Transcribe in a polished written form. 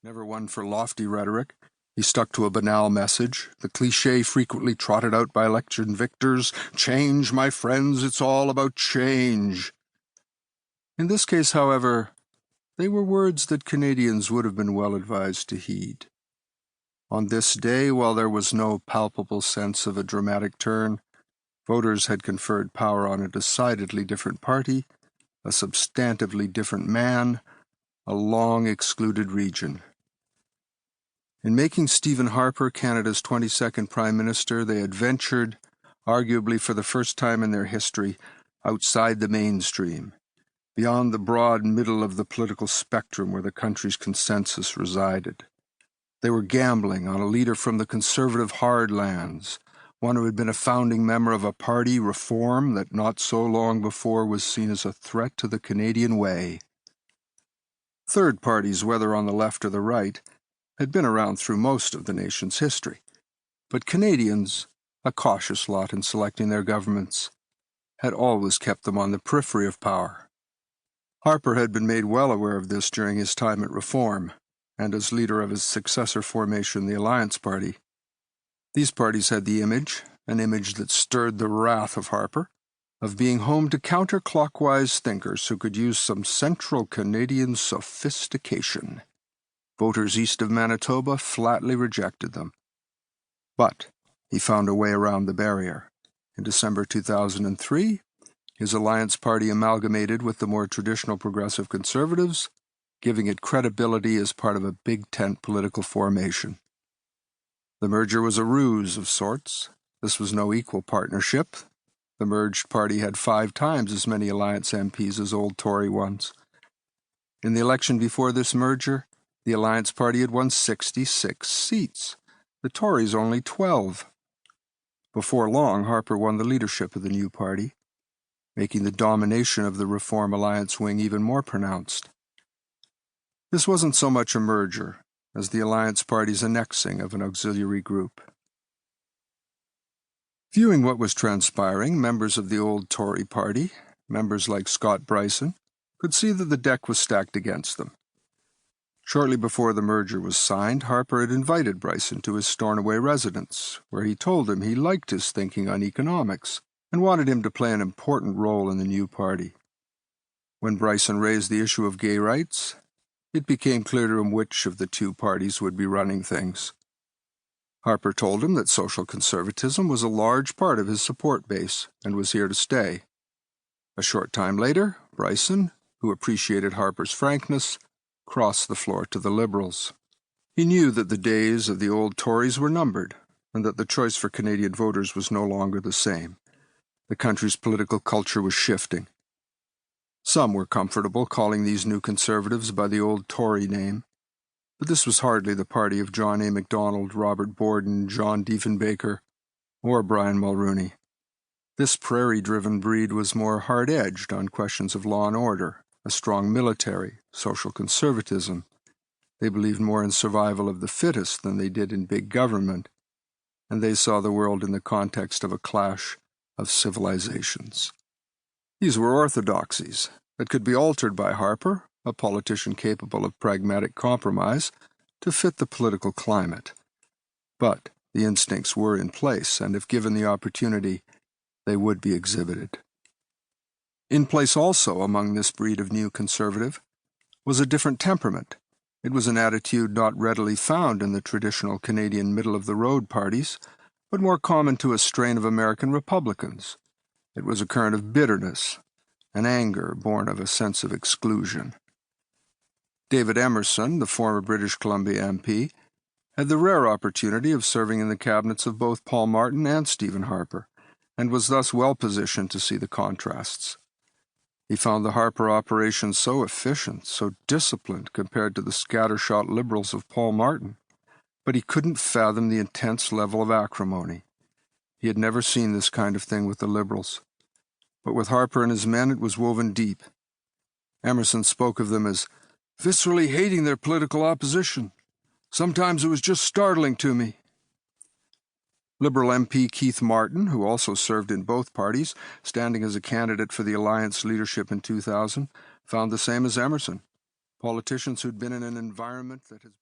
Never one for lofty rhetoric, he stuck to a banal message, the cliché frequently trotted out by election victors, "Change, my friends, it's all about change." In this case, however, they were words that Canadians would have been well advised to heed. On this day, while there was no palpable sense of a dramatic turn, voters had conferred power on a decidedly different party, a substantively different man, a long-excluded region. In making Stephen Harper Canada's 22nd Prime Minister, they had ventured, arguably for the first time in their history, outside the mainstream, beyond the broad middle of the political spectrum where the country's consensus resided. They were gambling on a leader from the conservative hardlands, one who had been a founding member of a party, Reform, that not so long before was seen as a threat to the Canadian way. Third parties, whether on the left or the right, had been around through most of the nation's history, but Canadians, a cautious lot in selecting their governments, had always kept them on the periphery of power. Harper had been made well aware of this during his time at Reform, and as leader of his successor formation, the Alliance Party. These parties had the image, an image that stirred the wrath of Harper, of being home to counterclockwise thinkers who could use some central Canadian sophistication. Voters east of Manitoba flatly rejected them. But he found a way around the barrier. In December 2003, his Alliance Party amalgamated with the more traditional Progressive Conservatives, giving it credibility as part of a big tent political formation. The merger was a ruse of sorts. This was no equal partnership. The merged party had 5 times as many Alliance MPs as old Tory ones. In the election before this merger, the Alliance Party had won 66 seats. The Tories only 12. Before long, Harper won the leadership of the new party, making the domination of the Reform Alliance wing even more pronounced. This wasn't so much a merger as the Alliance Party's annexing of an auxiliary group. Viewing what was transpiring, members of the old Tory party, members like Scott Bryson, could see that the deck was stacked against them. Shortly before the merger was signed, Harper had invited Bryson to his Stornoway residence, where he told him he liked his thinking on economics and wanted him to play an important role in the new party. When Bryson raised the issue of gay rights, it became clear to him which of the two parties would be running things. Harper told him that social conservatism was a large part of his support base and was here to stay. A short time later, Bryson, who appreciated Harper's frankness, crossed the floor to the Liberals. He knew that the days of the old Tories were numbered, and that the choice for Canadian voters was no longer the same. The country's political culture was shifting. Some were comfortable calling these new Conservatives by the old Tory name, but this was hardly the party of John A. Macdonald, Robert Borden, John Diefenbaker, or Brian Mulroney. This prairie-driven breed was more hard-edged on questions of law and order, a strong military, social conservatism. They believed more in survival of the fittest than they did in big government, and they saw the world in the context of a clash of civilizations. These were orthodoxies that could be altered by Harper, a politician capable of pragmatic compromise, to fit the political climate. But the instincts were in place, and if given the opportunity, they would be exhibited. In place also among this breed of new conservative was a different temperament. It was an attitude not readily found in the traditional Canadian middle-of-the-road parties, but more common to a strain of American Republicans. It was a current of bitterness, an anger born of a sense of exclusion. David Emerson, the former British Columbia MP, had the rare opportunity of serving in the cabinets of both Paul Martin and Stephen Harper, and was thus well positioned to see the contrasts. He found the Harper operation so efficient, so disciplined compared to the scattershot Liberals of Paul Martin, but he couldn't fathom the intense level of acrimony. He had never seen this kind of thing with the Liberals, but with Harper and his men it was woven deep. Emerson spoke of them as viscerally hating their political opposition. Sometimes it was just startling to me. Liberal MP Keith Martin, who also served in both parties, standing as a candidate for the Alliance leadership in 2000, found the same as Emerson. Politicians who'd been in an environment that has